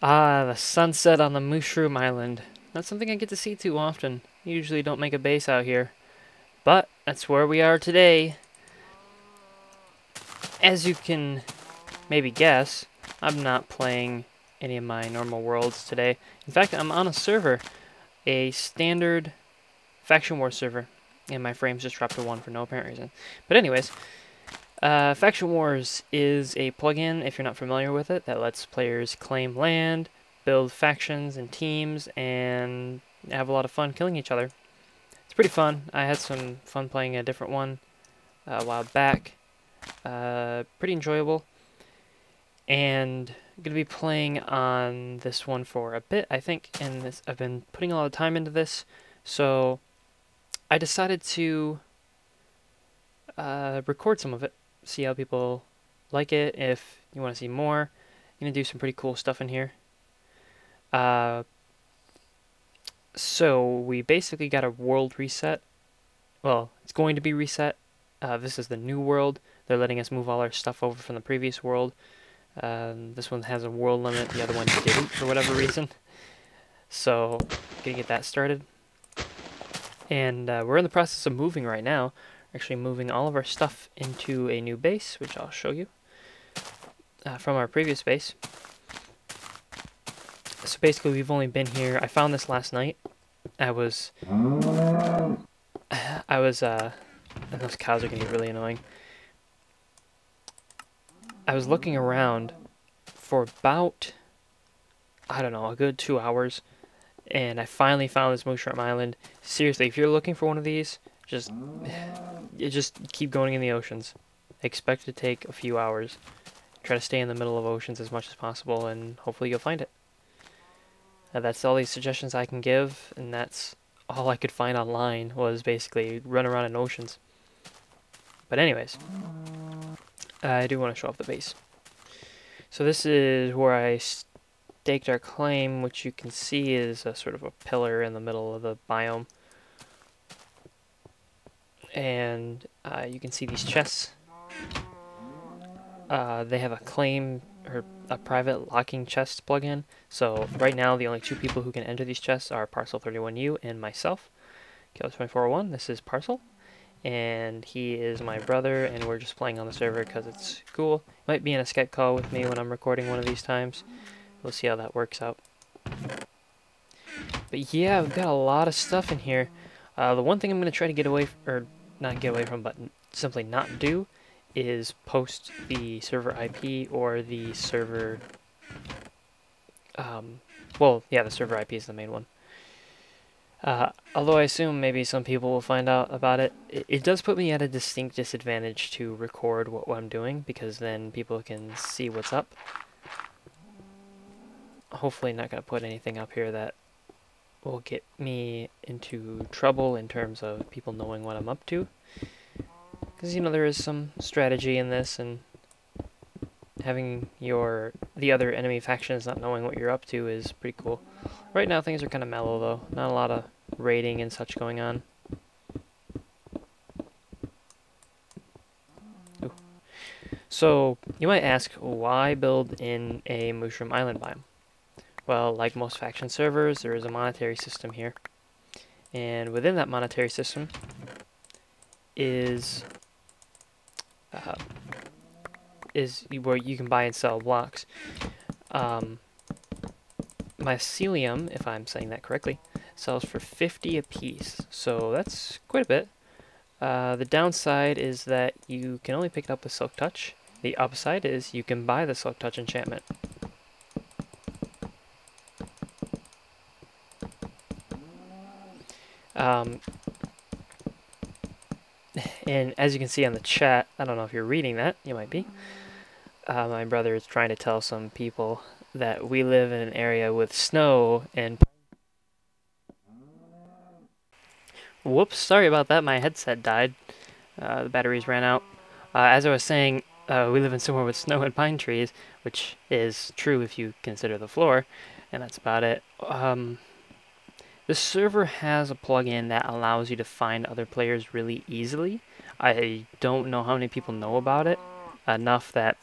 Ah, the sunset on the Mushroom Island. Not something I get to see too often. Usually don't make a base out here. But that's where we are today. As you can maybe guess, I'm not playing any of my normal worlds today. In fact, I'm on a server, a standard Faction Wars server, and my frames just dropped to 1 for no apparent reason. But anyways, Faction Wars is a plugin, if you're not familiar with it, that lets players claim land, build factions and teams, and have a lot of fun killing each other. It's pretty fun. I had some fun playing a different one a while back. Pretty enjoyable. And I'm going to be playing on this one for a bit, I think, and I've been putting a lot of time into this, so I decided to record some of it, see how people like it. If you want to see more, I'm going to do some pretty cool stuff in here. So we basically got a world reset. Well, it's going to be reset. This is the new world. They're letting us move all our stuff over from the previous world. This one has a world limit, the other one didn't for whatever reason. So, gonna get that started. And we're in the process of moving right now. We're actually moving all of our stuff into a new base, which I'll show you from our previous base. So basically, we've only been here. I found this last night. I was, and those cows are gonna get really annoying. I was looking around for about, I don't know, a good 2 hours, and I finally found this Mushroom Island. Seriously, if you're looking for one of these, just keep going in the oceans. Expect it to take a few hours. Try to stay in the middle of oceans as much as possible, and hopefully you'll find it. That's all these suggestions I can give, and that's all I could find online was basically run around in oceans. But anyways, I do want to show off the base. So this is where I staked our claim, which you can see is a sort of a pillar in the middle of the biome. And you can see these chests. They have a claim or a private locking chest plugin. So right now the only 2 people who can enter these chests are Parcel31U and myself. Killer2401, this is Parcel. And he is my brother, and we're just playing on the server because it's cool. Might be in a Skype call with me when I'm recording one of these times. We'll see how that works out. But yeah, we've got a lot of stuff in here. The one thing I'm going to try to get away, or not get away from, but simply not do, is post the server IP or the server... well, yeah, the server IP is the main one. Although I assume maybe some people will find out about it, it does put me at a distinct disadvantage to record what I'm doing, because then people can see what's up. Hopefully not going to put anything up here that will get me into trouble in terms of people knowing what I'm up to. Because, you know, there is some strategy in this, and having the other enemy factions not knowing what you're up to is pretty cool. Right now things are kind of mellow though, not a lot of raiding and such going on. Ooh. So you might ask, why build in a Mushroom Island biome? Well, like most faction servers, there is a monetary system here, and within that monetary system is where you can buy and sell blocks. Mycelium, if I'm saying that correctly, sells for 50 apiece, so that's quite a bit. The downside is that you can only pick it up with Silk Touch. The upside is you can buy the Silk Touch enchantment. And as you can see on the chat, I don't know if you're reading that, you might be. My brother is trying to tell some people that we live in an area with snow and... Whoops, sorry about that, my headset died. The batteries ran out. As I was saying, we live in somewhere with snow and pine trees, which is true if you consider the floor, and that's about it. The server has a plugin that allows you to find other players really easily. I don't know how many people know about it, enough that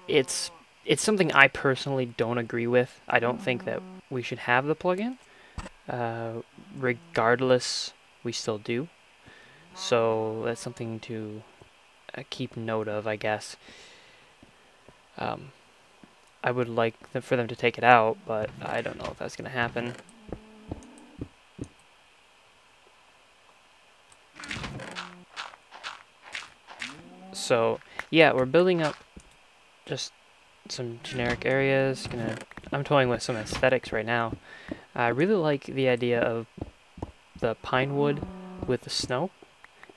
it's it's something I personally don't agree with. I don't think that we should have the plugin. Regardless, we still do. So that's something to keep note of, I guess. I would like for them to take it out, but I don't know if that's going to happen. So, yeah, we're building up just some generic areas. I'm toying with some aesthetics right now. I really like the idea of the pine wood with the snow.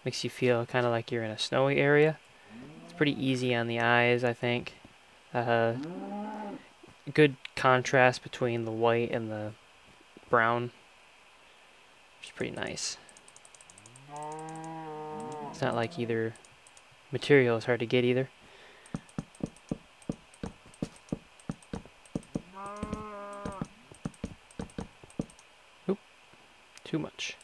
Makes you feel kind of like you're in a snowy area. It's pretty easy on the eyes, I think. Good contrast between the white and the brown, which is pretty nice. It's not like either material is hard to get either. Oop, too much.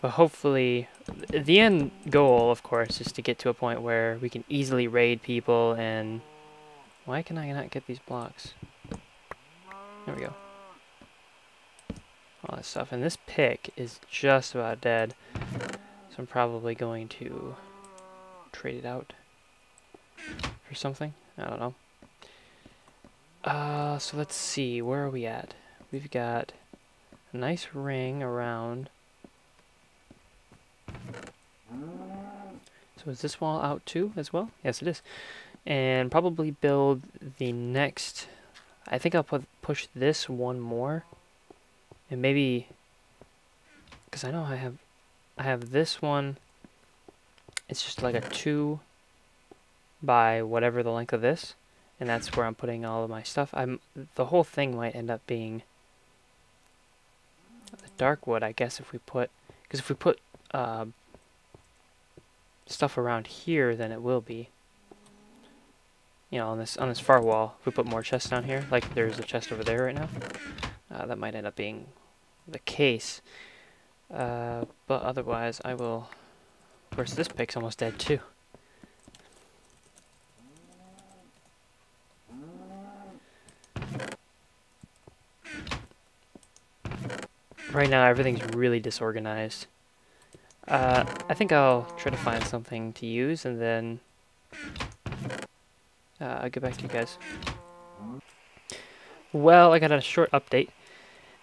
But hopefully, the end goal, of course, is to get to a point where we can easily raid people and... Why can I not get these blocks? There we go. All that stuff. And this pick is just about dead. So I'm probably going to trade it out for something. I don't know. So let's see. Where are we at? We've got a nice ring around. So is this wall out too as well? Yes, it is. And probably build the next... I think I'll push this one more. And maybe... Because I know I have this one. It's just like a 2 by whatever the length of this. And that's where I'm putting all of my stuff. The whole thing might end up being the dark wood, I guess, if we put... Because if we put stuff around here, then it will be. You know, on this far wall, if we put more chests down here, like there's a chest over there right now, that might end up being the case. But otherwise, I will... Of course, this pick's almost dead too. Right now, everything's really disorganized. I think I'll try to find something to use, and then I'll get back to you guys. Well, I got a short update.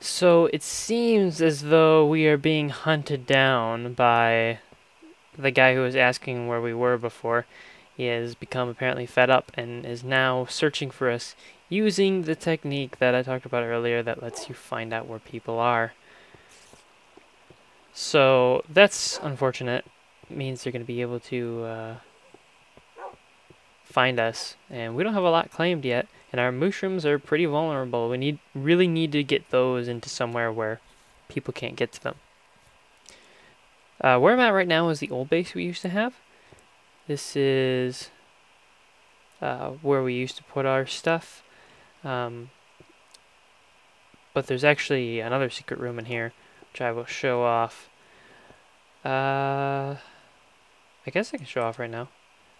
So it seems as though we are being hunted down by the guy who was asking where we were before. He has become apparently fed up and is now searching for us using the technique that I talked about earlier that lets you find out where people are. So that's unfortunate. It means they're going to be able to find us, and we don't have a lot claimed yet, and our mushrooms are pretty vulnerable. We really need to get those into somewhere where people can't get to them. Where I'm at right now is the old base we used to have. This is where we used to put our stuff, but there's actually another secret room in here, which I will show off. I guess I can show off right now.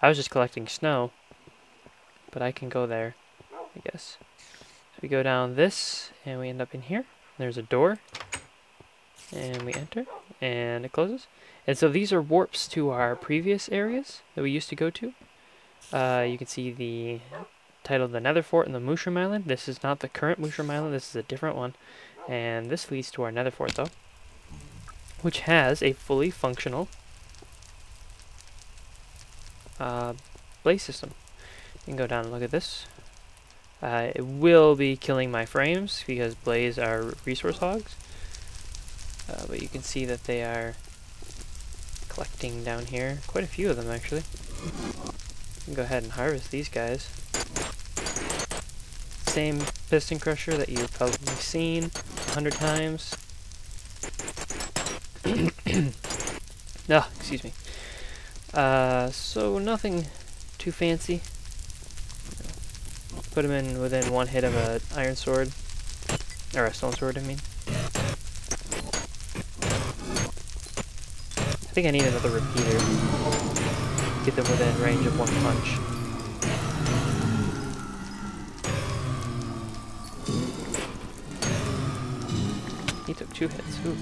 I was just collecting snow, but I can go there, I guess. So we go down this, and we end up in here. There's a door, and we enter, and it closes. And so these are warps to our previous areas that we used to go to. You can see the title of the Nether Fort and the Mushroom Island. This is not the current Mushroom Island, this is a different one. And this leads to our Nether Fort, though, which has a fully functional blaze system. You can go down and look at this. It will be killing my frames because blaze are resource hogs. But you can see that they are collecting down here. Quite a few of them, actually. You can go ahead and harvest these guys. Same piston crusher that you've probably seen 100 times. Excuse me. So nothing too fancy. Put them in within one hit of an iron sword, or a stone sword, I mean. I think I need another repeater. Get them within range of one punch. 2 hits. Ooh.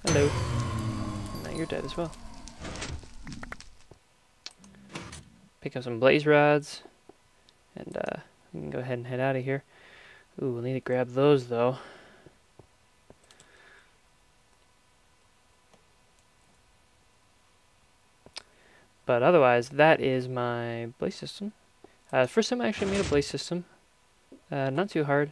Hello. Now you're dead as well. Pick up some blaze rods. And we can go ahead and head out of here. Ooh, we'll need to grab those though. But otherwise, that is my blaze system. First time I actually made a blaze system. Not too hard.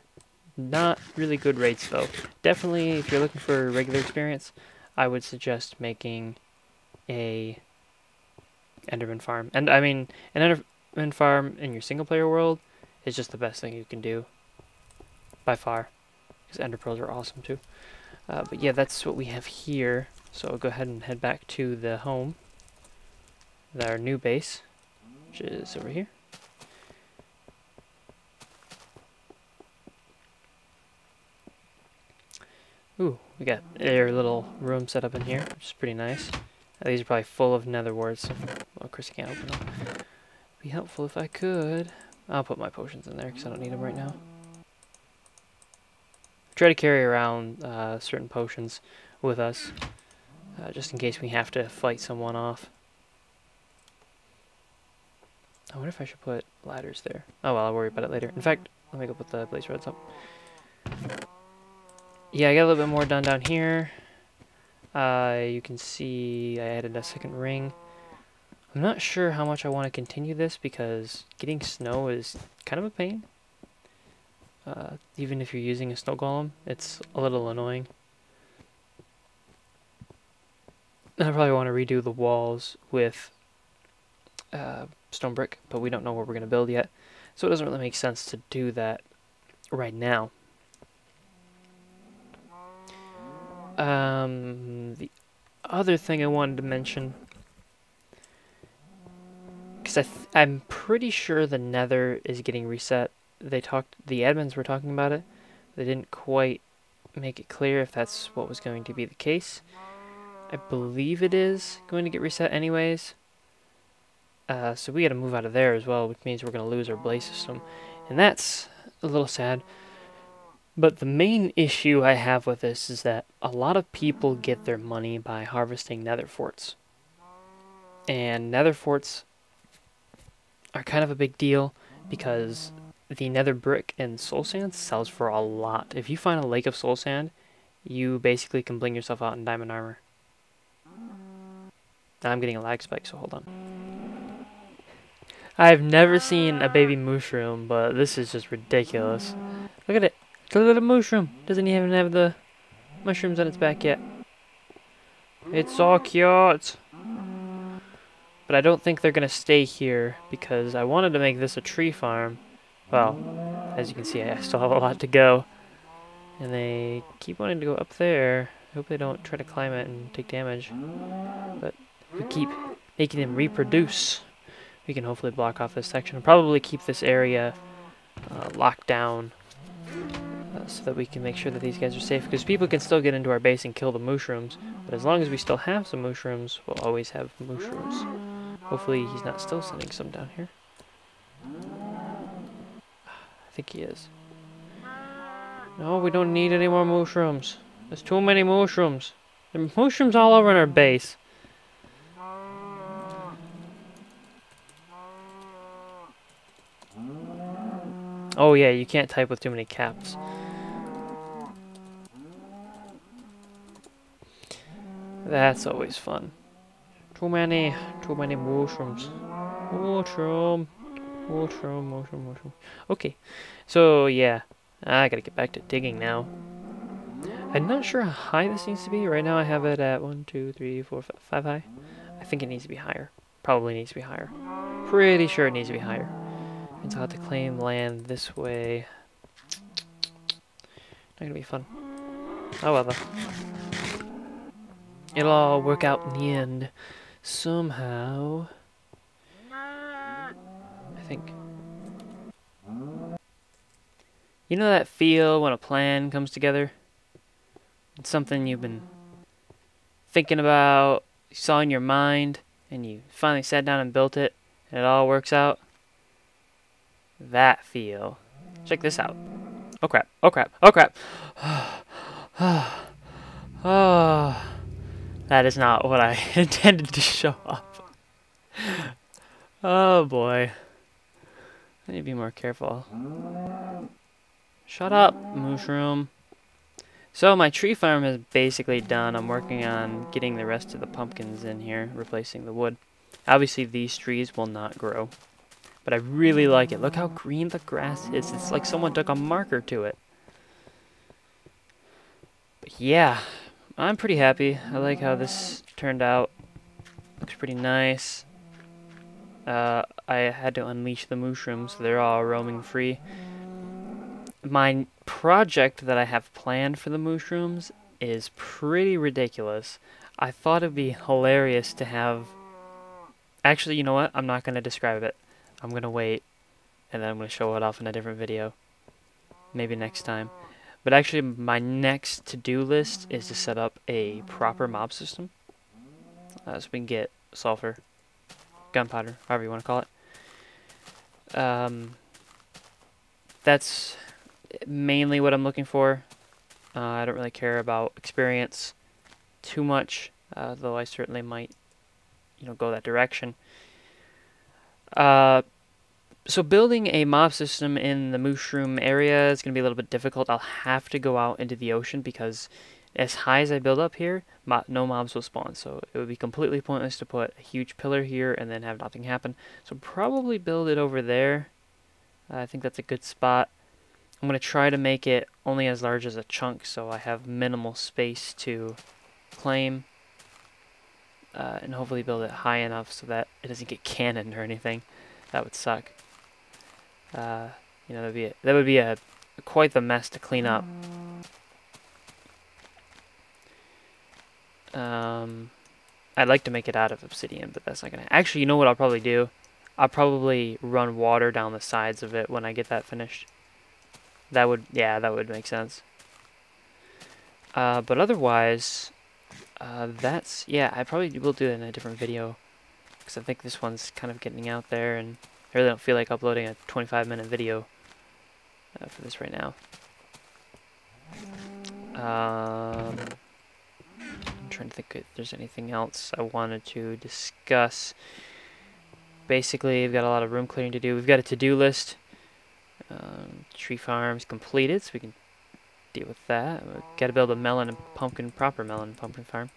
Not really good rates though. Definitely, if you're looking for regular experience, I would suggest making a Enderman farm. And I mean, an Enderman farm in your single player world is just the best thing you can do. By far. Because Ender Pearls are awesome too. But yeah, that's what we have here. So I'll go ahead and head back to the home. Our new base, which is over here. Ooh, we got their little room set up in here, which is pretty nice. These are probably full of nether warts. Well, Chris can't open them. Be helpful if I could. I'll put my potions in there because I don't need them right now. Try to carry around certain potions with us, just in case we have to fight someone off. I wonder if I should put ladders there. Oh well, I'll worry about it later. In fact, let me go put the blaze rods up. Yeah, I got a little bit more done down here. You can see I added a second ring. I'm not sure how much I want to continue this because getting snow is kind of a pain. Even if you're using a snow golem, it's a little annoying. And I probably want to redo the walls with stone brick, but we don't know where we're going to build yet. So it doesn't really make sense to do that right now. The other thing I wanted to mention, because I'm pretty sure the Nether is getting reset. The admins were talking about it. They didn't quite make it clear if that's what was going to be the case. I believe it is going to get reset anyways. So we got to move out of there as well, which means we're going to lose our blaze system, and that's a little sad. But the main issue I have with this is that a lot of people get their money by harvesting nether forts. And nether forts are kind of a big deal because the nether brick and soul sand sells for a lot. If you find a lake of soul sand, you basically can bling yourself out in diamond armor. Now I'm getting a lag spike, so hold on. I've never seen a baby mushroom, but this is just ridiculous. Look at it. It's a little mushroom. Doesn't even have the mushrooms on its back yet. It's so cute. But I don't think they're going to stay here because I wanted to make this a tree farm. Well, as you can see, I still have a lot to go. And they keep wanting to go up there. I hope they don't try to climb it and take damage. But if we keep making them reproduce, we can hopefully block off this section. Probably keep this area locked down. So that we can make sure that these guys are safe, because people can still get into our base and kill the mushrooms, but as long as we still have some mushrooms, we'll always have mushrooms. Hopefully he's not still sending some down here. I think he is. No, we don't need any more mushrooms. There's too many mushrooms. There are mushrooms all over in our base. Oh yeah, you can't type with too many caps. That's always fun. Too many mushrooms. Mushroom. Okay, so yeah, I gotta get back to digging now. I'm not sure how high this needs to be. Right now I have it at 1, 2, 3, 4, 5 high. I think it needs to be higher. Probably needs to be higher. Pretty sure it needs to be higher. And so I'll have to claim land this way. Not gonna be fun. Oh well though. It'll all work out in the end. Somehow. I think. You know that feel when a plan comes together? It's something you've been thinking about, you saw in your mind, and you finally sat down and built it, and it all works out? That feel. Check this out. Oh crap, oh crap, oh crap. Oh, that is not what I intended to show up. Oh boy. I need to be more careful. Shut up, mushroom. So my tree farm is basically done. I'm working on getting the rest of the pumpkins in here, replacing the wood. Obviously these trees will not grow, but I really like it. Look how green the grass is. It's like someone took a marker to it. But yeah, I'm pretty happy. I like how this turned out. Looks pretty nice. I had to unleash the mushrooms, so they're all roaming free. My project that I have planned for the mushrooms is pretty ridiculous. I thought it'd be hilarious to have... Actually, you know what? I'm not going to describe it. I'm going to wait, and then I'm going to show it off in a different video. Maybe next time. But actually, my next to-do list is to set up a proper mob system. So we can get sulfur, gunpowder, however you want to call it. That's mainly what I'm looking for. I don't really care about experience too much, though I certainly might, go that direction. So building a mob system in the mushroom area is going to be a little bit difficult. I'll have to go out into the ocean because as high as I build up here, no mobs will spawn. So it would be completely pointless to put a huge pillar here and then have nothing happen. So probably build it over there. I think that's a good spot. I'm going to try to make it only as large as a chunk so I have minimal space to claim. And hopefully build it high enough so that it doesn't get cannoned or anything. That would suck. That would be quite the mess to clean up. I'd like to make it out of obsidian, but that's not gonna. Actually, you know what I'll probably do? I'll probably run water down the sides of it when I get that finished. That would make sense. But otherwise, I probably will do it in a different video because I think this one's kind of getting out there, and I really don't feel like uploading a 25-minute video for this right now. I'm trying to think if there's anything else I wanted to discuss. Basically, we've got a lot of room clearing to do. We've got a to-do list. Tree farm's completed, so we can deal with that. We've got to build a proper melon and pumpkin farm.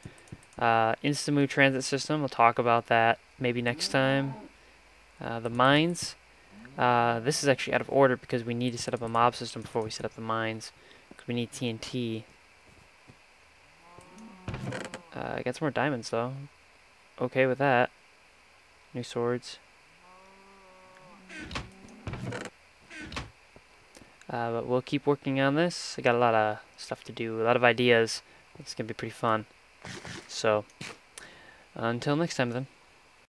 Instamoo transit system, we'll talk about that maybe next time. The mines. This is actually out of order because we need to set up a mob system before we set up the mines. Because we need TNT. I got some more diamonds though. Okay with that. New swords. But we'll keep working on this. I got a lot of stuff to do, a lot of ideas. It's going to be pretty fun. So, until next time then.